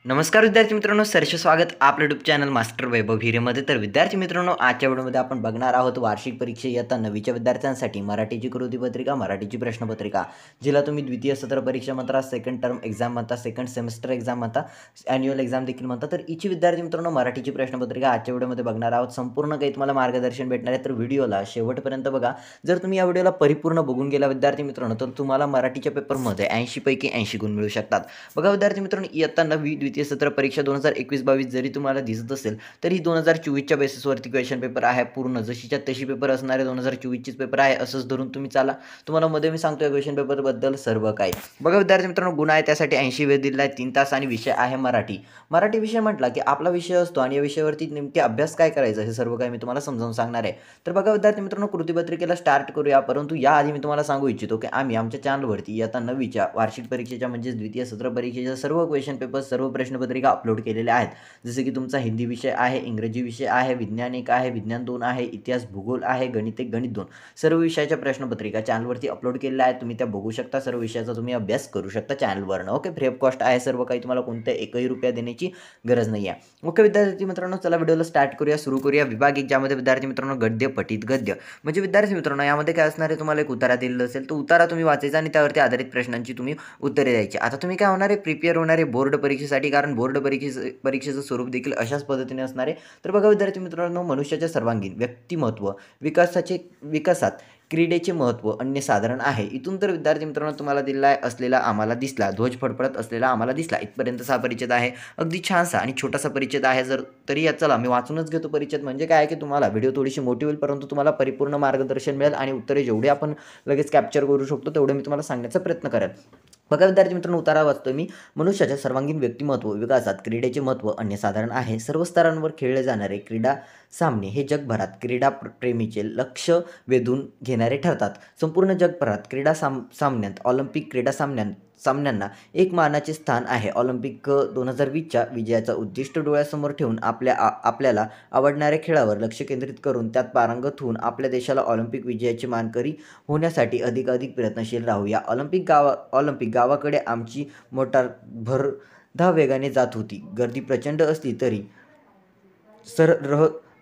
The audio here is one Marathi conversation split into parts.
नमस्कार विद्यार्थी मित्रांनो, सरचे स्वागत आपल्या यूट्यूब चॅनल मास्टर वैभव हिरेमध्ये. तर विद्यार्थी मित्रांनो, आजच्या व्हिडिओमध्ये आपण बघणार आहोत वार्षिक परीक्षा इयत्ता 9वीच्या विद्यार्थ्यांसाठी मराठीची कृतीपत्रिका, मराठीची प्रश्नपत्रिका, जिला तुम्ही द्वितीय सत्र परीक्षा म्हणता, सेकंड टर्म एक्झाम म्हणता, सेकंड सेमेस्टर एक्झाम म्हणता, ॲन्युअल एक्झाम देखील म्हणता. तर हिची विद्यार्थी मित्रांनो मराठीची प्रश्नपत्रिका आजच्या व्हिडिओमध्ये बघणार आहोत. संपूर्ण काही तुम्हाला मार्गदर्शन भेटणार आहे, तर व्हिडिओला शेवटपर्यंत बघा. जर तुम्ही या व्हिडिओला परिपूर्ण बघून गेला विद्यार्थी मित्रांनो, तर तुम्हाला मराठीच्या पेपरमध्ये 80 पैकी 80 गुण मिळू शकतात. बघा विद्यार्थी मित्रांनो, इयत्ता 9वी द्वितीय सत्र परीक्षा 2021-22 जरी तुम्हाला दिसत असेल तरी 2024च्या बेसिसवरती क्वेश्चन पेपर आहे. पूर्ण जशीच्या तशी पेपर असणारे 2024चीच पेपर आहे, असंच धरून तुम्ही चाला. तुम्हाला मध्ये मी सांगतोय क्वेश्चन पेपरबद्दल सर्व काही. बघा विद्यार्थी मित्रांनो, गुण आहे त्यासाठी 80 वेळ दिलेला आहे, 3 तास, आणि विषय आहे मराठी. मराठी विषय म्हटला की आपला विषय असतो आणि या विषयावरती नेमके अभ्यास काय करायचा हे सर्व काही मी तुम्हाला समजावून सांगणार आहे. तर बघा विद्यार्थी मित्रांनो, कृतीपत्रिकेला स्टार्ट करूया. परंतु याआधी मी तुम्हाला सांगू इच्छितो की आम्ही आमच्या चॅनलवरती इयत्ता 9वीच्या वार्षिक परीक्षेच्या म्हणजेच द्वितीय सत्र परीक्षेच्या सर्व क्वेश्चन पेपर, सर्व प्रश्नपत्रिका अपलोड केलेल्या आहेत. जसे की तुमचा हिंदी विषय आहे, इंग्रजी विषय आहे, विज्ञान 1 आहे, विज्ञान 2 आहे, इतिहास भूगोल आहे, गणित 1, गणित 2, सर्व विषयाच्या प्रश्नपत्रिका चॅनलवरती अपलोड केलेल्या आहेत. तुम्ही त्या बघू शकता. सर्व विषयाचा तुम्ही अभ्यास करू शकता चॅनलवरनं. ओके, फ्री ऑफ कॉस्ट आहे सर्व काही. तुम्हाला कोणत्या एकही रुपया देण्याची गरज नाही आहे. ओके विद्यार्थी मित्रांनो, चला व्हिडिओला स्टार्ट करूया, सुरू करूया. विभाग 1 ज्यामध्ये विद्यार्थी मित्रांनो गद्य, पठित गद्य. म्हणजे विद्यार्थी मित्रांनो यामध्ये काय असणार आहे, तुम्हाला एक उतारा दिलेला असेल, तो उतारा तुम्ही वाचायचा आणि त्यावरती आधारित प्रश्नांची तुम्ही उत्तरे द्यायची. आता तुम्ही काय होणार आहे, प्रिपेअर होणार आहे बोर्ड परीक्षेसाठी, कारण बोर्ड परीक्षेचं स्वरूप देखील अशाच पद्धतीने असणार आहे. तर बघा विद्यार्थी मित्रांनो, मनुष्याच्या सर्वांगीण व्यक्तिमत्व विकासात क्रीडेचे महत्त्व अन्यसाधारण आहे. इथून तर विद्यार्थी मित्रांनो तुम्हाला दिलेला असलेला आम्हाला दिसला, ध्वज फडफडत असलेला आम्हाला दिसला, इथपर्यंतचा परिच्छेद आहे. अगदी छानसा आणि छोटासा परिच्छेद आहे. जर तरी या चला मी वाचूनच घेतो परिच्छेद. म्हणजे काय आहे की तुम्हाला व्हिडिओ थोडीशी मोठी होईल, परंतु तुम्हाला परिपूर्ण मार्गदर्शन मिळेल आणि उत्तरे जेवढे आपण लगेच कॅप्चर करू शकतो तेवढे मी तुम्हाला सांगण्याचा प्रयत्न करेन. बघा विद्यार्थी मित्रांनो, उतारा वाचतो मी. मनुष्याच्या सर्वांगीण व्यक्तिमत्व विकासात क्रीडेचे महत्त्व अन्यसाधारण आहे. सर्व स्तरांवर खेळले जाणारे क्रीडा सामने हे जगभरात क्रीडा प्रेमीचे लक्ष वेधून घेणारे ठरतात. संपूर्ण जगभरात क्रीडा सामन्यात ऑलिम्पिक क्रीडा सामन्यांना एक मानाचे स्थान आहे. ऑलिम्पिक 2020च्या विजयाचं उद्दिष्ट डोळ्यासमोर ठेवून आपल्याला आवडणाऱ्या खेळावर लक्ष केंद्रित करून त्यात पारंगत होऊन आपल्या देशाला ऑलिम्पिक विजयाची मानकरी होण्यासाठी अधिकाधिक प्रयत्नशील राहूया. ऑलिम्पिक गावाकडे आमची मोटार भरधाव वेगाने जात होती. गर्दी प्रचंड असली तरी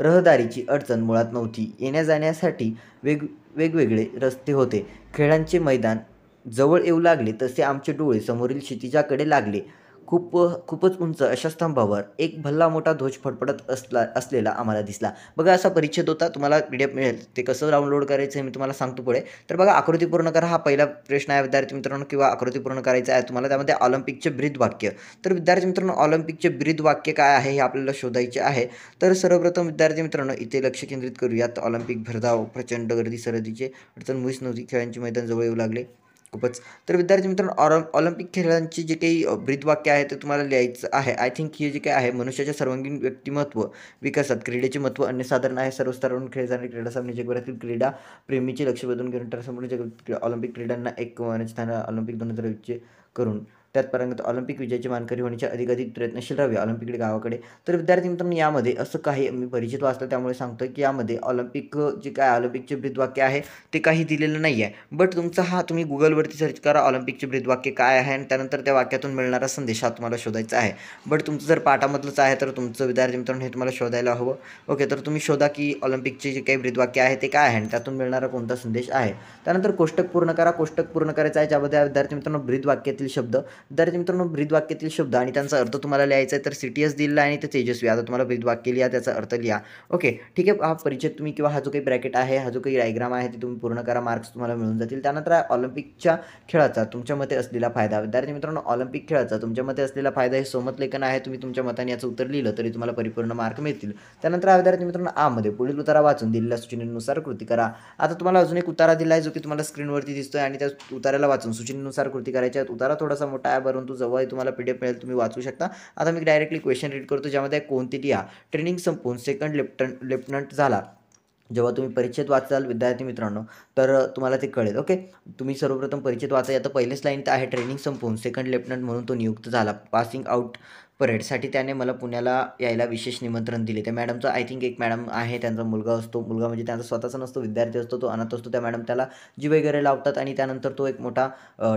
रहदारीची अडचण मुळात नव्हती. येण्या-जाण्यासाठी वेगवेगळे रस्ते होते. खेळांचे मैदान जवळ येऊ लागले तसे आमचे डोळे समोरील क्षितिजाकडे लागले. खूपच उंच अशा स्तंभावर एक भल्ला मोठा ध्वज फडफडत असलेला आम्हाला दिसला. बघा असा परिच्छेद होता. तुम्हाला PDF मिळेल. ते कसं डाउनलोड करायचं हे मी तुम्हाला सांगतो पुढे. तर बघा, आकृती पूर्ण करा हा पहिला प्रश्न आहे विद्यार्थी मित्रांनो, किंवा आकृती पूर्ण करायचं आहे तुम्हाला. त्यामध्ये ऑलिम्पिकचे ब्रीदवाक्य. तर विद्यार्थी मित्रांनो, ऑलिम्पिकचे ब्रीदवाक्य काय आहे हे आपल्याला शोधायचे आहे. तर सर्वप्रथम विद्यार्थी मित्रांनो इथे लक्ष केंद्रित करूयात. ऑलिम्पिक भरधाव, प्रचंड गर्दी, सरहद्दीचे अडचण मुळीच नव्हती, खेळांचे मैदान जवळ येऊ लागले खूपच. तर विद्यार्थी मित्रांनो, ऑलिम्पिक खेळांची जे काही ब्रीदवाक्य आहे ते तुम्हाला लिहायचं आहे. आय थिंक हे जे काही आहे, मनुष्याच्या सर्वांगीण व्यक्तिमत्व विकासात क्रीडेचे महत्त्व अन्यसाधारण आहे. सर्व स्तरावरून खेळले जाणारे क्रीडा सामने जगभरातील क्रीडा प्रेमीचे लक्ष वेधून घेऊन संपूर्ण ऑलिम्पिक क्रीडांना एक मानाचे स्थान ऑलिम्पिक 2020 करून त्यात पारंगत ऑलिम्पिक विजयाची मानकरी होण्याचे अधिकाधिक प्रयत्नशील राहावे. ऑलिम्पिकडे गावाकडे. तर विद्यार्थी मित्रांनो, यामध्ये असं काही मी परिचित वाचलं त्यामुळे सांगतो की यामध्ये ऑलिम्पिक जे काय ऑलिम्पिकचे ब्रीदवाक्य आहे ते काही दिलेलं नाही आहे. बट तुमचा हा तुम्ही गुगलवरती सर्च करा ऑलिम्पिकचे ब्रीदवाक्य काय आहे आणि त्यानंतर त्या वाक्यातून मिळणारा संदेश हा तुम्हाला शोधायचा आहे. बट तुमचं जर पाठामधलंच आहे तर तुमचं विद्यार्थी मित्रांनो हे तुम्हाला शोधायला हवं. ओके, तर तुम्ही शोधा की ऑलिम्पिकचे जे काही ब्रीदवाक्य आहे ते काय आहे आणि त्यातून मिळणारा कोणता संदेश आहे. त्यानंतर कोष्टक पूर्ण करा. कोष्टक पूर्ण करायचं आहे ज्यामध्ये विद्यार्थी मित्रांनो ब्रीदवाक्यातील शब्द, विद्यार्थी मित्रांनो ब्रीदवाक्यातील शब्द आणि त्यांचा अर्थ तुम्हाला लिहायचा आहे. तर CTS दिलेला आहे आणि ते तेजस्वी. आता तुम्हाला ब्रीदवाक्य लिहा, त्याचा अर्थ लिहा. ओके ठीक आहे. हा परिचय तुम्ही किंवा हा जो काही ब्रॅकेट आहे, हा जो काही डायग्राम आहे ते तुम्ही पूर्ण करा. मार्क्स तुम्हाला मिळून जातील. त्यानंतर ऑलिम्पिकच्या खेळाचा तुमच्या मते असलेला फायदा. विद्यार्थी मित्रांनो, ऑलिम्पिक खेळाचा तुमच्या मते असलेला फायदा हे सोमत लेखन आहे. तुम्ही तुमच्या मताने याचं उत्तर लिहिलं तरी तुम्हाला परिपूर्ण मार्क मिळतील. त्यानंतर विद्यार्थी मित्रांनो मध्ये पुढील उतारा वाचून दिलेल्या सूचनेनुसार कृती करा. आता तुम्हाला अजून एक उतारा दिला आहे जो की तुम्हाला स्क्रीनवरती दिसतोय आणि त्या उताराला वाचून सूचनेनुसार कृती करायची आहे. उतारा थोडासा मोठा आहे परंतु जवळ तुम्हाला PDF मिळेल, तुम्ही वाचू शकता. आता मी डायरेक्टली क्वेश्चन रीड करतो ज्यामध्ये कोणती लिहा. ट्रेनिंग संपवून सेकंड लेफ्टनंट झाला. जेव्हा तुम्ही परिच्छेद वाचाल विद्यार्थी मित्रांनो तर तुम्हाला ते कळेल. ओके, तुम्ही सर्वप्रथम परिच्छेद वाचा. आता पहिलेच लाईन आहे, ट्रेनिंग संपवून सेकंड लेफ्टनंट म्हणून तो नियुक्त झाला. पासिंग आउट परेडसाठी त्याने मला पुण्याला यायला विशेष निमंत्रण दिले. त्या मॅडमचं आय थिंक एक मॅडम आहे, त्यांचा मुलगा असतो. मुलगा म्हणजे त्यांचा स्वतःचा नसतो, विद्यार्थी असतो, तो अनाथ असतो. त्या मॅडम त्याला जी वगैरे लावतात आणि त्यानंतर तो एक मोठा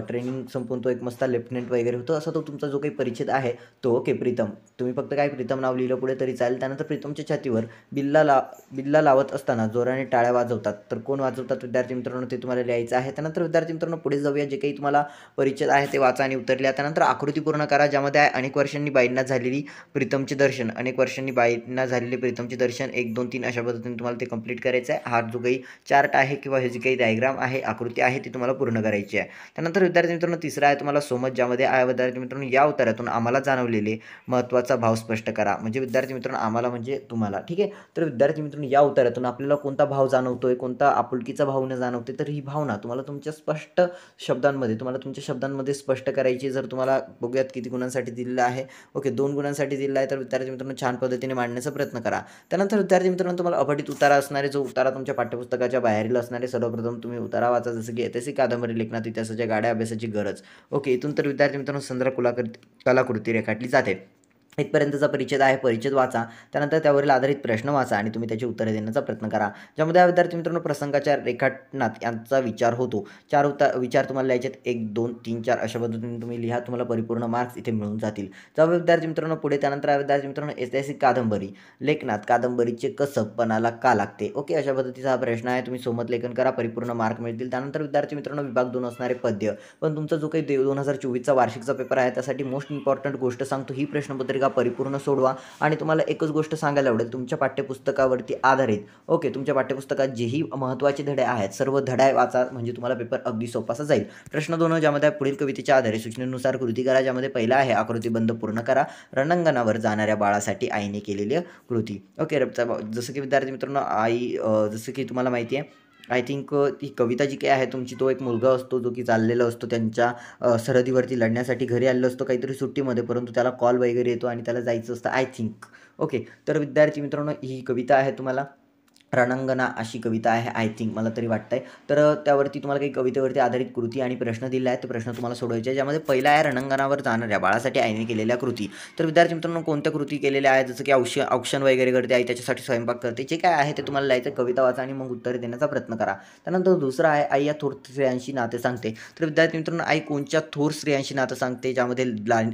ट्रेनिंग संपवून तो एक मस्त लेफ्टनंट वगैरे होतो. असा तो तुमचा जो काही परिचित आहे तो. ओके प्रीतम, तुम्ही फक्त काय प्रीतम नाव लिहिलं पुढे तरी चालेल. त्यानंतर प्रीतमच्या छातीवर बिल्ला लावत असताना जोराने टाळ्या वाजवतात, तर कोण वाजवतात विद्यार्थी मित्रांनो ते तुम्हाला लिहायचं आहे. त्यानंतर विद्यार्थी मित्रांनो पुढे जाऊया, जे काही तुम्हाला परिचित आहे ते वाचा आणि उत्तर लिहा. त्यानंतर आकृती पूर्ण करा, ज्यामध्ये आहे अनेक वर्षांनी बाईंना झालेली प्रीतमचे दर्शन. अनेक वर्षांनी बाईंना झालेले प्रीतमचे दर्शन 1 2 3 अशा पद्धतीने तुम्हाला ते कंप्लीट करायचं आहे. हा जो काही चार्ट आहे किंवा हे जी काही डायग्राम आहे, आकृती आहे, ती तुम्हाला पूर्ण करायची आहे. त्यानंतर विद्यार्थी मित्रांनो तिसरा आहे तुम्हाला सोमत, ज्यामध्ये आहे विद्यार्थी मित्रांनो या उत्तरातून आम्हाला जाणवलेले महत्त्वाचा भाव स्पष्ट करा. म्हणजे विद्यार्थी मित्रांनो आम्हाला म्हणजे तुम्हाला, ठीक आहे. तर विद्यार्थी मित्रांनो या उत्तरातून आपल्याला कोणता भाव जाणवतोय, कोणता आपुलकीचा भावना जाणवते, तर ही भावना तुम्हाला तुमच्या स्पष्ट शब्दांमध्ये तुमच्या शब्दांमध्ये स्पष्ट करायची. जर तुम्हाला बघूयात किती गुणांसाठी दिलेलं आहे. ओके 2 गुणांसाठी दिलेला आहे. तर विद्यार्थी मित्रांनो छान पद्धतीने मांडण्याचा प्रयत्न करा. त्यानंतर विद्यार्थी मित्रांनो तुम्हाला अपठित उतारा असणारे, जो उतारा तुमच्या पाठ्यपुस्तकाच्या बाहेरील असणारे, सर्वप्रथम तुम्ही उतारा वाचा, जसं की ऐतिहासिक कादंबरी लेखनात इतिहासाच्या गाड्या अभ्यासाची गरज. ओके इथून तर विद्यार्थी मित्रांनो कलाकृती रेखाटली जाते. इथपर्यंतचा परिच्छेद आहे, परिच्छेद वाचा. त्यानंतर त्यावरील आधारित प्रश्न वाचा आणि तुम्ही त्याची उत्तरे देण्याचा प्रयत्न करा, ज्यामध्ये विद्यार्थी मित्रांनो प्रसंगाच्या रेखाटनात यांचा विचार होतो. विचार तुम्हाला लिहायचे आहेत, 1 2 3 4 अशा पद्धतीने तुम्ही लिहा. तुम्हाला परिपूर्ण मार्क्स इथे मिळून जातील. जेव्हा विद्यार्थी मित्रांनो पुढे त्यानंतर विद्यार्थी मित्रांनो ऐतिहासिक कादंबरी लेखनात कादंबरीचे कसब पणाला का लागते. ओके अशा पद्धतीचा हा प्रश्न आहे. तुम्ही सोमत लेखन करा, परिपूर्ण मार्क मिळतील. त्यानंतर विद्यार्थी मित्रांनो विभाग 2 असणारे पद्य, पण तुमचा जो काही 2024चा वार्षिकचा पेपर आहे त्यासाठी मोस्ट इम्पॉर्टंट गोष्ट सांगतो, ही प्रश्नपत्रिका परिपूर्ण सोडवा. आणि तुम्हाला एकच गोष्ट सांगायला आवडेल, तुमच्या पाठ्यपुस्तकावरती आधारित ओके तुमच्या पाठ्यपुस्तकात जेही महत्त्वाचे धडे आहेत सर्व धडे वाचा, म्हणजे तुम्हाला पेपर अगदी सोपासा जाईल. प्रश्न 2 ज्यामध्ये पुढील कवितेच्या आधारे सूचनेनुसार कृती करा, ज्यामध्ये पहिला आहे आकृतीबंध पूर्ण करा, रणांगणावर जाणाऱ्या बाळासाठी आईने केलेली कृती. ओके जसं की विद्यार्थी मित्रांनो जसं की तुम्हाला माहिती आहे आय थिंक ती कविता जी काही आहे तुमची, तो एक मुलगा असतो जो की चाललेला असतो त्यांच्या सरहदीवरती लढण्यासाठी, घरी आलेला असतो काहीतरी सुट्टीमध्ये, परंतु त्याला कॉल वगैरे येतो आणि त्याला जायचं असतं आय थिंक. ओके तर विद्यार्थी मित्रांनो ही कविता आहे तुम्हाला रणांगणा अशी कविता आहे आय थिंक, मला तरी वाटतंय. तर त्यावरती तुम्हाला काही कवितेवरती आधारित कृती आणि प्रश्न दिले आहेत, ते प्रश्न तुम्हाला सोडवायचे आहे. ज्यामध्ये पहिला आहे रणांगणावर जाणाऱ्या बाळासाठी आईने केलेल्या कृती. तर विद्यार्थी मित्रांनो कोणत्या कृती केलेल्या आहेत, जसं की औक्षण वगैरे करते आई, त्याच्यासाठी स्वयंपाक करते, जे काय आहे ते तुम्हाला लिहायचं, कविता वाचा आणि मग उत्तरे देण्याचा प्रयत्न करा. त्यानंतर दुसरा आहे आई या थोर स्त्रियांशी नाते सांगते. तर विद्यार्थी मित्रांनो आई कोणत्या थोर स्त्रियांशी नातं सांगते, ज्यामध्ये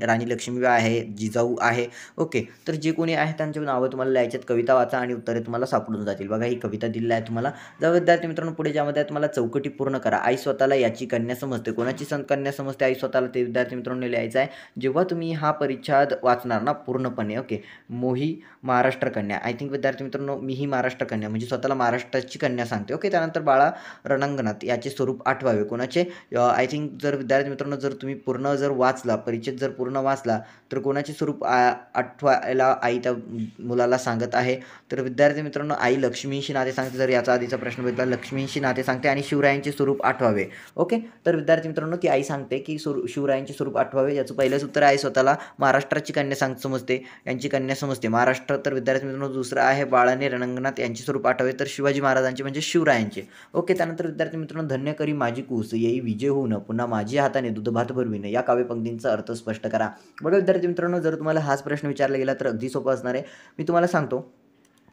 राणी लक्ष्मीबाई आहे, जिजाऊ आहे. ओके तर जे कोणी आहे त्यांची नावं तुम्हाला लिहायची आहेत, कविता वाचा आणि उत्तरे तुम्हाला सापडून जातील. बघा ही कविता दिलेली आहे तुम्हाला. जर विद्यार्थी मित्रांनो पुढे ज्यामध्ये तुम्हाला चौकटी पूर्ण करा, आई स्वतःला याची कन्या समजते. कोणाची कन्या समजते आई स्वतःला, ते विद्यार्थी मित्रांनो लिहायचं आहे. जेव्हा तुम्ही हा परिच्छेद वाचणार ना पूर्णपणे, ओके मोही महाराष्ट्र कन्या, आय थिंक विद्यार्थी मित्रांनो मी ही महाराष्ट्र कन्या म्हणजे स्वतःला महाराष्ट्राची कन्या सांगते. ओके त्यानंतर बाळा रणांगणात याचे स्वरूप आठवावे, कोणाचे आय थिंक जर विद्यार्थी मित्रांनो जर तुम्ही पूर्ण जर वाचला परिच्छेद जर पूर्ण वाचला तर कोणाचे स्वरूप आठवायला आई त्या मुलाला सांगत आहे. तर विद्यार्थी मित्रांनो आई लक्ष्मीशी नाते सांगते, जर याचा आधीचा प्रश्न बघितला लक्ष्मीशी नाते सांगते आणि शिवरायांचे स्वरूप आठवावे. ओके तर विद्यार्थी मित्रांनो ती आई सांगते की शिवरायांचे स्वरूप आठवावे, याचं पहिलंच उत्तर आहे स्वतःला महाराष्ट्राची कन्या समजते, यांची कन्या समजते महाराष्ट्र. तर विद्यार्थी मित्रांनो दुसरं आहे बाळाने रणांगणात यांचे स्वरूप आठवावे, तर शिवाजी महाराजांचे म्हणजे शिवरायांचे. ओके त्यानंतर विद्यार्थी मित्रांनो धन्य करी माझी कूस येई विजय होऊन पुन्हा माझ्या हाताने दूध भात भरविन, या काव्यपंक्तींचा अर्थ स्पष्ट करा. बघा विद्यार्थी मित्रांनो जर तुम्हाला हाच प्रश्न विचारला गेला तर अगदी सोपं असणार आहे. मी तुम्हाला सांगतो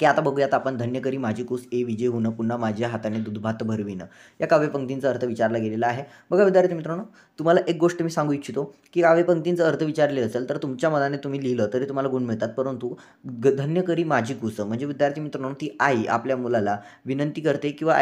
की आता बघूयात आपण धन्य करी माझी कूस ए विजय होणं पुन्हा माझ्या हाताने दूधभात भरविणं, या काव्यपंक्तींचा अर्थ विचारला गेलेला आहे. बघा विद्यार्थी मित्रांनो तुम्हाला एक गोष्ट मी सांगू इच्छितो की काव्यपंक्तींचा अर्थ विचारलेला असेल तर तुमच्या मनाने तुम्ही लिहिलं तरी तुम्हाला गुण मिळतात, परंतु धन्य करी माझी कूस म्हणजे विद्यार्थी मित्रांनो ती आई आपल्या मुलाला विनंती करते किंवा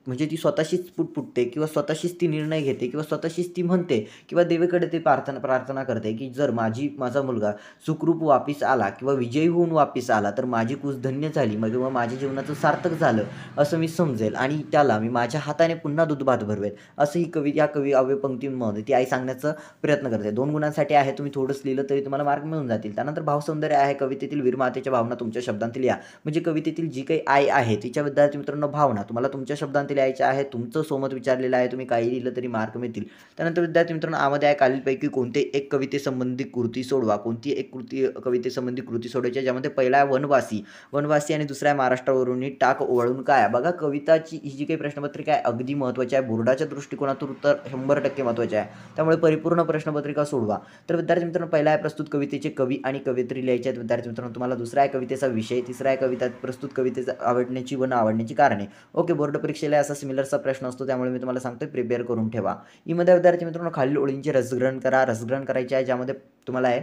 म्हणजे ती स्वतःशीच पुटपुटते किंवा स्वतःशीच ती निर्णय घेते किंवा स्वतःशीच ती म्हणते किंवा देवेकडे ते प्रार्थना करते की जर माझा मुलगा सुखरूप वापिस आला किंवा विजयी होऊन वापिस आला तर माझी कूस धन्य झाली, मग किंवा माझ्या जीवनाचं सार्थक झालं असं मी समजेल आणि त्याला मी माझ्या हाताने पुन्हा दूधभात भरवेल, असं ही या काव्यपंक्तीमध्ये ती आई सांगण्याचा प्रयत्न करते. 2 गुणांसाठी आहे, तुम्ही थोडंच लिहिलं तरी तुम्हाला मार्क मिळून जातील. त्यानंतर भावसौंदर्य आहे, कवितेतील वीरमातेच्या भावना तुमच्या शब्दांत लिहा, म्हणजे कवितेतील जी काही आई आहे तिच्या विद्यार्थी मित्रांनो भावना तुम्हाला तुमच्या शब्दांत लिहायच्या आहे. तुमचं सोमत विचारलेलं आहे, तुम्ही काही लिहिलं तरी मार्क मिळतील. त्यानंतर विद्यार्थी मित्रांनो यामध्ये आहे खालीलपैकी कोणते एक कवितेसंबंधी कृती सोडवा, कोणती एक कवितेसंबंधी कृती सोडवायची, ज्यामध्ये पहिला आहे वनवासी. वनवासी आणि दुसरा आहे महाराष्ट्रावरून टाक वळून काय. बघा कविताची ही जी काही प्रश्नपत्रिका आहे अगदी महत्त्वाची आहे. बोर्डाच्या दृष्टिकोनातून उत्तर 100% महत्त्वाचे आहे. त्यामुळे परिपूर्ण प्रश्नपत्रिका सोडवा. तर विद्यार्थी मित्रांनो पहिला आहे प्रस्तुत कवितेचे कवी आणि कवयित्री लिहायचे आहेत विद्यार्थी मित्रांनो तुम्हाला. दुसरा आहे कवितेचा विषय. तिसरा आहे कविता प्रस्तुत कवितेचा आवडण्याची व न आवडण्याची कारणे. ओके, बोर्ड परीक्षेला असा सिमिलरचा प्रश्न असतो त्यामुळे मी तुम्हाला सांगतोय प्रिपेअर करून ठेवा. ईमध्ये विद्यार्थी मित्रांनो खालील ओळींचे रसग्रहण करा. रसग्रहण करायचे आहे ज्यामध्ये तुम्हाला आहे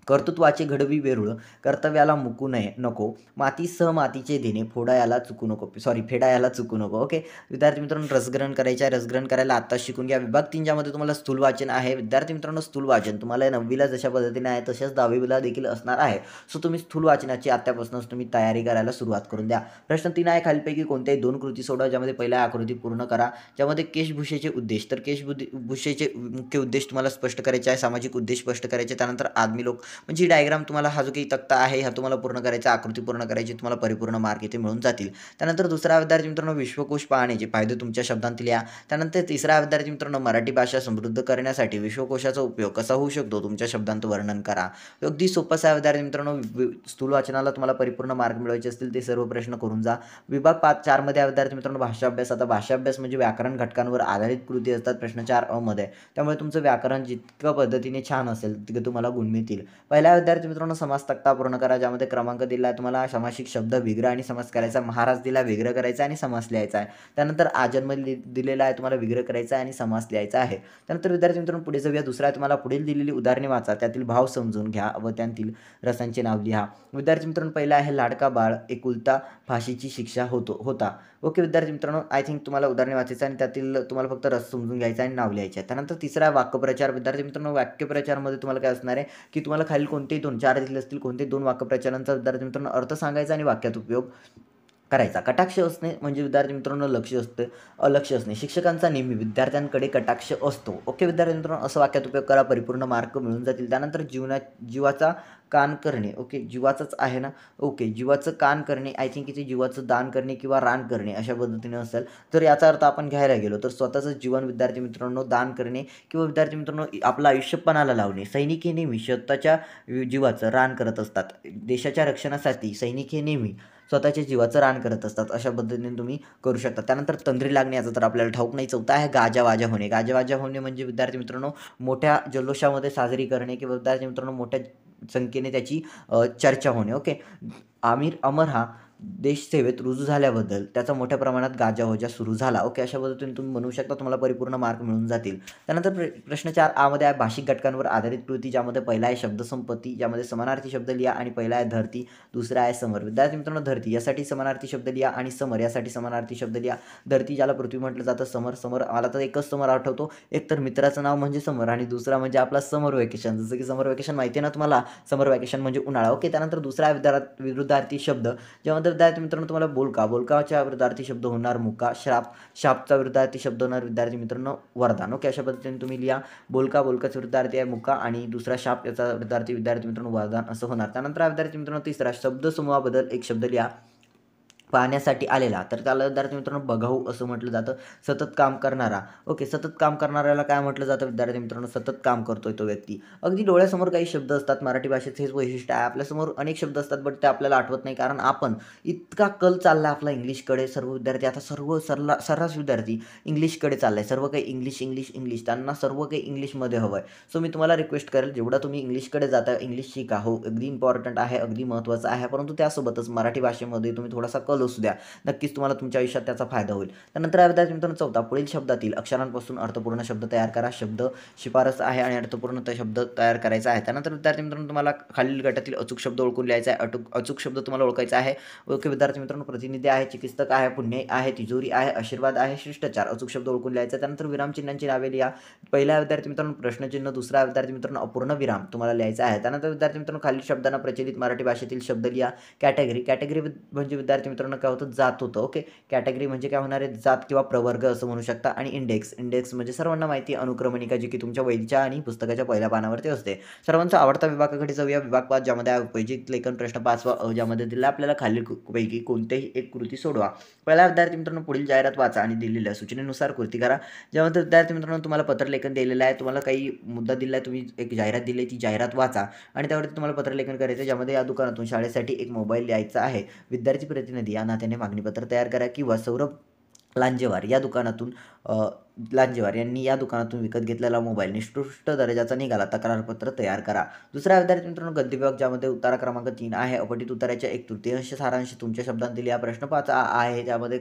कर्तृत्वाचे घडवी वेरूळ, कर्तव्याला मुकू नये नको, माती सह मातीचे देणे, फोडायाला चुकू नको, फेडायाला चुकू नको. ओके विद्यार्थी मित्रांनो रसग्रहण करायचे आहे. रसग्रहण करायला आत्ताच शिकून घ्या. विभाग 3 ज्यामध्ये तुम्हाला स्थूल वाचन आहे विद्यार्थी मित्रांनो. स्थूल वाचन तुम्हाला 9वीला जशा पद्धतीने आहे तशाच 10वीला देखील असणार आहे. सो तुम्ही स्थूल वाचनाची आत्तापासूनच तुम्ही तयारी करायला सुरुवात करून द्या. प्रश्न 3 आहे खालीलपैकी कोणत्याही 2 कृती सोडवा ज्यामध्ये पहिला आकृती पूर्ण करा. ज्यामध्ये केशभूषेचे उद्देश, तर केशभूषेचे मुख्य उद्देश तुम्हाला स्पष्ट करायचे आहे. सामाजिक उद्देश स्पष्ट करायचे. त्यानंतर आदमी लोक म्हणजे डायग्राम तुम्हाला हा जो काही तक्ता आहे हा तुम्हाला पूर्ण करायचा. आकृती पूर्ण करायची. तुम्हाला परिपूर्ण मार्क इथे मिळून जातील. त्यानंतर दुसरा विद्यार्थी मित्रांनो विश्वकोश पाहण्याचे फायदे तुमच्या शब्दांत लिहा. त्यानंतर तिसरा विद्यार्थी मित्रांनो मराठी भाषा समृद्ध करण्यासाठी विश्वकोशाचा उपयोग कसा होऊ शकतो तुमच्या शब्दांत वर्णन करा. अगदी सोपंच आहे विद्यार्थी मित्रांनो. स्थूल वाचनाला तुम्हाला परिपूर्ण मार्क मिळवायचे असतील ते सर्व प्रश्न करून जा. विभाग 4 मध्ये विद्यार्थी मित्रांनो भाषा अभ्यास. आता भाषा अभ्यास म्हणजे व्याकरण घटकांवर आधारित कृती असतात प्रश्न 4 अ मध्ये. त्यामुळे तुमचं व्याकरण जितकं पद्धतीने छान असेल तितकं तुम्हाला गुण मिळतील. पहिला विद्यार्थी मित्रांनो समास तक्ता पूर्ण करा ज्यामध्ये क्रमांक दिला आहे तुम्हाला. सामासिक शब्द विग्रह आणि समास करायचा. महाराज दिला विग्रह करायचा आणि समास लिहायचा आहे. त्यानंतर आजन्म दिलेला आहे तुम्हाला विग्रह करायचा आणि समास लिहायचा आहे. त्यानंतर विद्यार्थी मित्रांनो पुढे जाऊया. दुसरा तुम्हाला पुढील दिलेली उदाहरणे वाचा. त्यातील भाव समजून घ्या व त्यातील रसांचे नाव लिहा. विद्यार्थी मित्रांनो पहिला आहे लाडका बाळ एकुलता फाशीची शिक्षा होता. ओके विद्यार्थी मित्रांनो आय थिंक तुम्हाला उदाहरणे वाचायचं आणि त्यातील तुम्हाला फक्त रस समजून घ्यायचा आणि नाव लिहायचं आहे. त्यानंतर तिसरा वाक्यप्रचार. विद्यार्थी मित्रांनो वाक्यप्रचारमध्ये तुम्हाला काय असणार आहे की तुम्हाला खालील कोणतेही 2-4 दिले असतील कोणते 2 वाक्यप्रचारांचा विद्यार्थी मित्रांनो अर्थ सांगायचा आणि वाक्यात उपयोग करायचा. कटाक्ष असणे म्हणजे विद्यार्थी मित्रांनो लक्ष असते. अलक्ष असणे शिक्षकांचा नेहमी विद्यार्थ्यांकडे कटाक्ष असतो. ओके विद्यार्थी मित्रांनो असं वाक्यात उपयोग करा. परिपूर्ण मार्क मिळून जातील. त्यानंतर जीवाचा कान करणे. ओके जीवाचंच आहे ना. ओके जीवाचं कान करणे आय थिंक इथे जीवाचं दान करणे किंवा रान करणे अशा पद्धतीने असेल. तर याचा अर्थ आपण घ्यायला गेलो तर स्वतःचं जीवन विद्यार्थी मित्रांनो दान करणे किंवा विद्यार्थी मित्रांनो आपलं आयुष्य पणाला लावणे. सैनिक हे नेहमी स्वतःच्या जीवाचं रान करत असतात. देशाच्या रक्षणासाठी सैनिक हे नेहमी स्वतःच्या जीवाचं रान करत असतात. अशा पद्धतीने तुम्ही करू शकता. त्यानंतर तंद्री लागणे याचा तर आपल्याला ठाऊक नाही. चौथा आहे गाजावाजा होणे. गाजावाजा होणे म्हणजे विद्यार्थी मित्रांनो मोठ्या जल्लोषामध्ये साजरी करणे किंवा विद्यार्थी मित्रांनो मोठ्या संख्येने त्याची चर्चा होणे. ओके अमर हा देश सेवेत रुजू झाल्याबद्दल त्याचा मोठ्या प्रमाणात गाजावाजा सुरू झाला. ओके अशा पद्धतीने तुम्ही म्हणू शकता. तुम्हाला परिपूर्ण मार्क मिळून जातील. त्यानंतर प्रश्न 4 आ मध्ये आहे भाषिक घटकांवर आधारित कृती ज्यामध्ये पहिला आहे शब्दसंपत्ती ज्यामध्ये समानार्थी शब्द लिहा आणि पहिला आहे धरती दुसरा आहे समर. विद्यार्थी मित्रांनो धरती यासाठी समानार्थी शब्द लिहा आणि समर यासाठी समानार्थी शब्द लिहा. धरती ज्याला पृथ्वी म्हटलं जातं. समर मला तर एकच समर आठवतो. एक तर मित्राचं नाव म्हणजे समर आणि दुसरा म्हणजे आपला समर वेकेशन. जसं की समर वेकेशन माहिती आहे ना तुम्हाला. समर वेकेशन म्हणजे उन्हाळा. ओके त्यानंतर दुसरा आहे विरुद्धार्थी शब्द ज्यामध्ये विद्यार्थी मित्रांनो तुम्हाला बोलकाच्या विरुद्धार्थी शब्द होणार मुका. शापचा विरुद्धार्थी शब्द होणार विद्यार्थी मित्रांनो वरदान. ओके अशा पद्धतीने तुम्ही लिहा. बोलकाचा विरुद्धार्थी आहे मुका आणि दुसरा शाप याचा विरुद्धार्थी विद्यार्थी मित्रांनो वरदान असं होणार. त्यानंतर विद्यार्थी मित्रांनो तिसरा शब्दसमूहाबद्दल एक शब्द लिहा. पाहण्यासाठी आलेला तर त्याला विद्यार्थी मित्रांनो बघाऊ असं म्हटलं जातं. सतत काम करणारा. ओके सतत काम करणाऱ्याला काय म्हटलं जातं विद्यार्थी मित्रांनो सतत काम करतोय तो व्यक्ती. अगदी डोळ्यासमोर काही शब्द असतात. मराठी भाषेत हेच वैशिष्ट्य आहे. आपल्यासमोर अनेक शब्द असतात बट ते आपल्याला आठवत नाही कारण आपण इतका कल चालला आपला इंग्लिशकडे. सर्व विद्यार्थी आता सर्रास विद्यार्थी इंग्लिशकडे चाललाय. सर्व काही इंग्लिश त्यांना सर्व काही इंग्लिशमध्ये हवं आहे. सो मी तुम्हाला रिक्वेस्ट करेल जेवढा तुम्ही इंग्लिशकडे जाता इंग्लिश शिका. हो अगदी इम्पॉर्टंट आहे अगदी महत्त्वाचं आहे परंतु त्यासोबतच मराठी भाषेमध्ये तुम्ही थोडासा कल असू द्या. नक्कीच तुम्हाला तुमच्या आयुष्यात त्याचा फायदा होईल. त्यानंतर विद्यार्थी मित्रांनो चौथा पुढील शब्दातील अक्षरांपासून अर्थपूर्ण शब्द तयार करा. शब्द शिफारस आहे आणि अर्थपूर्ण शब्द तयार करायचा आहे. त्यानंतर विद्यार्थी मित्रांनो तुम्हाला खालील गटातील अचूक शब्द ओळखून लिहायचा आहे. अचूक शब्द तुम्हाला ओळखायचा आहे. ओके विद्यार्थी मित्रांनो प्रतिनिधी आहे चिकित्सक आहे पुण्य आहे तिजोरी आहे आशीर्वाद आहे शिष्टाचार. अचूक शब्द ओळखून लिहायचा. त्यानंतर विरामचिन्हांची नावे लिहा. पहिला विद्यार्थी मित्रांनो प्रश्नचिन्ह. दुसरा विद्यार्थी मित्रांनो अपूर्ण विराम तुम्हाला लिहायचा आहे. त्यानंतर विद्यार्थी मित्रांनो खालील शब्दांना प्रचलित मराठी भाषेतील शब्द लिहा. कॅटेगरी म्हणजे विद्यार्थी मित्रांनो मित्रांनो काय होतं जात होतं. ओके, कॅटेगरी म्हणजे काय होणार आहे जात किंवा प्रवर्ग असं म्हणू शकता. आणि इंडेक्स म्हणजे सर्वांना माहिती आहे अनुक्रमणिका जी की तुमच्या वहीच्या आणि पुस्तकाच्या पहिल्या पानावरती असते. सर्वांचा आवडता विभागाकडे जाऊया. विभाग 5 ज्यामध्ये उपयोजित लेखन प्रश्न 5वा ज्यामध्ये दिला आपल्याला खालील पैकी कोणतेही एक कृती सोडवा. पहिला विद्यार्थी मित्रांनो पुढील जाहिरात वाचा आणि दिलेल्या सूचनेनुसार कृती करा. ज्यामध्ये विद्यार्थी मित्रांनो तुम्हाला पत्रलेखन दिलेलं आहे, तुम्हाला काही मुद्दा दिला आहे, तुम्ही एक जाहिरात दिली आहे, ती जाहिरात वाचा आणि त्यावरती तुम्हाला पत्रलेखन करायचं आहे. ज्यामध्ये या दुकानातून शाळेसाठी एक मोबाईल द्यायचा आहे. विद्यार्थी प्रतिनिधी या नात्याने मागणीपत्र तयार करा किंवा सौरभ लांजेवार या दुकानातून लांजेवार यांनी या दुकानातून विकत घेतलेला मोबाईल निकृष्ट दर्जाचा निघाला, तक्रारपत्र तयार करा. दुसरा विद्यार्थी मित्रांनो गद्य विभाग ज्यामध्ये उत्तर क्रमांक 3 आहे. अपठित उत्तराच्या 1/3 सारांश तुमच्या शब्दांत दिले. हा प्रश्न 5 आहे. त्यामध्ये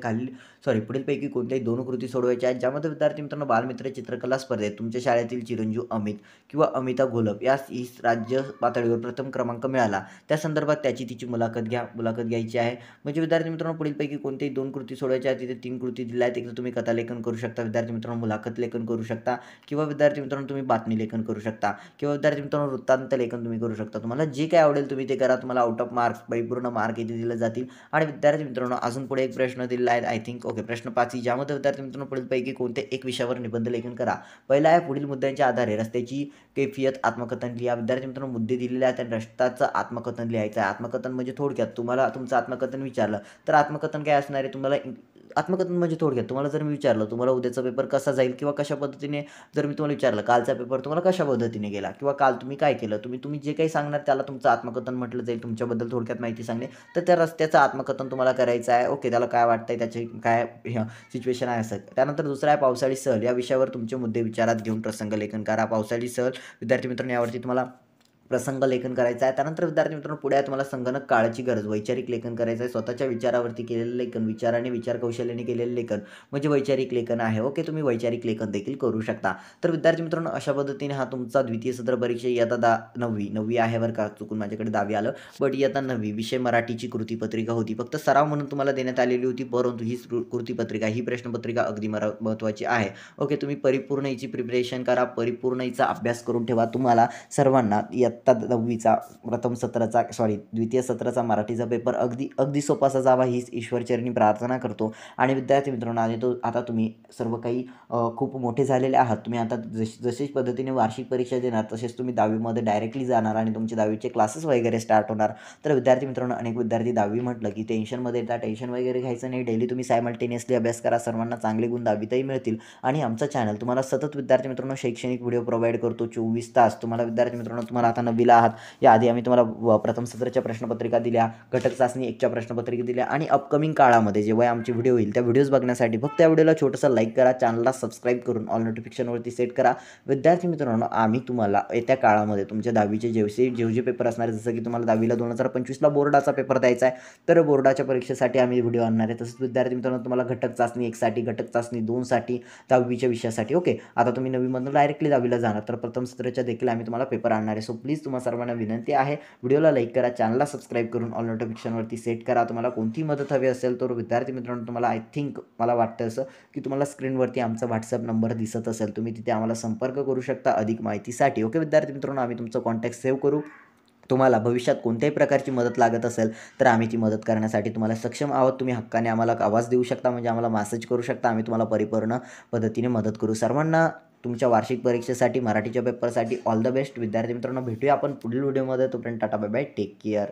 पुढीलपैकी कोणत्याही 2 कृती सोडवायच्या आहेत. ज्यामध्ये विद्यार्थी मित्रांनो बालमित्र चित्रकला स्पर्धेत तुमच्या शाळेतील चिरंजीव अमित किंवा अमिता घोलप यास राज्य पातळीवर प्रथम क्रमांक मिळाला, त्या संदर्भात त्याची तिची मुलाखत घ्यायची आहे. म्हणजे विद्यार्थी मित्रांनो पुढीलपैकी कोणत्याही 2 कृती सोडवायच्या आहेत. तिथे 3 कृती दिल्या आहेत. एक तर तुम्ही कथालेखन करू शकता, विद्यार्थी मित्रांनो मुलाखत लेखन करू शकता किंवा विद्यार्थी मित्रांनो तुम्ही बातमी लेखन करू शकता किंवा विद्यार्थी मित्रांनो वृत्तांत लेखन तुम्ही करू शकता. तुम्हाला जे काय आवडेल तुम्ही ते करा. तुम्हाला आउट ऑफ मार्क्स परिपूर्ण मार्क इथे दिले जातील. आणि विद्यार्थी मित्रांनो अजून पुढे एक प्रश्न दिलेला आहे आय थिंक ओके प्रश्न 5 ज्यामध्ये विद्यार्थी मित्रांनो पुढीलपैकी कोणते एक विषयावर निबंध लेखन करा. पहिला आहे पुढील मुद्द्यांच्या आधारे रस्त्याची कैफियत आत्मकथन लिहा. विद्यार्थी मित्रांनो मुद्दे दिलेले आहेत आणि रस्त्याचं आत्मकथन लिहायचं आहे. आत्मकथन म्हणजे थोडक्यात तुम्हाला तुमचं आत्मकथन विचारलं तर आत्मकथन काय असणार आहे. तुम्हाला आत्मकथन म्हणजे थोडक्यात तुम्हाला जर मी विचारलं तुम्हाला उद्याचा पेपर कसा जाईल किंवा कशा पद्धतीने जर मी तुम्हाला विचारलं कालचा पेपर तुम्हाला कशा पद्धतीने गेला किंवा काल तुम्ही काय केलं, तुम्ही जे काही सांगणार त्याला तुमचं आत्मकथन म्हटलं जाईल. तुमच्याबद्दल थोडक्यात माहिती सांगणे तर त्या रस्त्याचं आत्मकथन तुम्हाला करायचं आहे. ओके, त्याला काय वाटतंय, त्याचे काय सिच्युएशन आहे असं. त्यानंतर दुसरा आहे पावसाळी सहल. या विषयावर तुमचे मुद्दे विचारात घेऊन प्रसंग लेखन करा. पावसाळी सहल विद्यार्थी मित्रांनो यावरती तुम्हाला प्रसंग लेखन करायचा आहे. त्यानंतर विद्यार्थी मित्रांनो पुढे आहे तुम्हाला संगणक काळाची गरज वैचारिक लेखन करायचं आहे. स्वतःच्या विचारावरती केलेलं लेखन, विचाराने विचार कौशल्याने केलेलं लेखन म्हणजे वैचारिक लेखन आहे. ओके, तुम्ही वैचारिक लेखन देखील करू शकता. तर विद्यार्थी मित्रांनो अशा पद्धतीने हा तुमचा द्वितीय सत्र परीक्षा इयत्ता 9वी आहे बरं का, चुकून माझ्याकडे 10वी आलं, बट इयत्ता 9वी विषय मराठीची कृतीपत्रिका होती. फक्त सराव म्हणून तुम्हाला देण्यात आलेली होती, परंतु ही कृतीपत्रिका ही प्रश्नपत्रिका अगदी महत्त्वाची आहे. ओके, तुम्ही परिपूर्ण हिची प्रिपरेशन करा, परिपूर्ण हिचा अभ्यास करून ठेवा. तुम्हाला सर्वांना इयत्ता 9वीचा द्वितीय सत्राचा मराठीचा पेपर अगदी सोपासा जावा हीच ईश्वरचरणी प्रार्थना करतो. आणि विद्यार्थी मित्रांनो आता तुम्ही सर्व काही खूप मोठे झालेले आहात. तुम्ही आता जशी पद्धतीने वार्षिक परीक्षा देणार तसेच तुम्ही 10वीमध्ये डायरेक्टली जाणार आणि तुमचे 10वीचे क्लासेस वगैरे स्टार्ट होणार. तर विद्यार्थी मित्रांनो अनेक विद्यार्थी 10वी म्हटलं की टेन्शनमध्ये येतात. टेन्शन वगैरे घ्यायचं नाही. डेली तुम्ही सायमल्टेनियसली अभ्यास करा. सर्वांना चांगले गुण 10वीतही मिळतील. आणि आमचा चॅनल तुम्हाला सतत विद्यार्थी मित्रांनो शैक्षणिक व्हिडिओ प्रोव्हाइड करतो 24 तास. तुम्हाला विद्यार्थी मित्रांनो तुम्हाला आता 9वीला आहात, याआधी आम्ही तुम्हाला प्रथम सत्राच्या प्रश्नपत्रिका दिल्या, घटक चाचणी 1च्या प्रश्नपत्रिका दिल्या आणि अपकमिंग काळामध्ये जेव्हा आमचे व्हिडिओ येईल त्या व्हिडिओज बघण्यासाठी फक्त या व्हिडिओला छोटंसं लाईक करा, चॅनलला सबस्क्राईब करून ऑल नोटिफिकेशनवरती सेट करा. विद्यार्थी मित्रांनो आम्ही तुम्हाला येत्या काळामध्ये तुमच्या 10वीचे जे पेपर असणार आहे, जसं की तुम्हाला 10वीला 2025ला बोर्डाचा पेपर द्यायचा आहे तर बोर्डाच्या परीक्षेसाठी आम्ही व्हिडिओ आणणार आहे. तसंच विद्यार्थी मित्रांनो तुम्हाला घटक चाचणी 1साठी, घटक चाचणी 2साठी, 10वीच्या विषयासाठी. ओके, आता तुम्ही 9वीमधून डायरेक्टली 10वीला जाणार तर प्रथम सत्राच्या देखील आम्ही तुम्हाला पेपर आणणार आहे. सो प्लीज तुम्हाला सर्वांना विनंती आहे व्हिडिओला लाईक करा, चॅनलला सबस्क्राईब करून ऑल नोटिफिकेशनवरती सेट करा. तुम्हाला कोणती मदत हवी असेल तर विद्यार्थी मित्रांनो तुम्हाला आय थिंक मला वाटतं असं की तुम्हाला स्क्रीनवरती आमचा व्हॉट्सअप नंबर दिसत असेल, तुम्ही तिथे आम्हाला संपर्क करू शकता अधिक माहितीसाठी. ओके विद्यार्थी मित्रांनो, आम्ही तुमचं कॉन्टॅक्ट सेव्ह करू. तुम्हाला भविष्यात कोणत्याही प्रकारची मदत लागत असेल तर आम्ही ती मदत करण्यासाठी तुम्हाला सक्षम आहोत. तुम्ही हक्काने आम्हाला आवाज देऊ शकता, म्हणजे आम्हाला मेसेज करू शकता. आम्ही तुम्हाला परिपूर्ण पद्धतीने मदत करू. सर्वांना तुमच्या वार्षिक परीक्षेसाठी मराठीच्या पेपरसाठी ऑल द बेस्ट. विद्यार्थी मित्रांनो भेटूया आपण पुढील व्हिडिओमध्ये. तोपर्यंत tata bye bye, take care.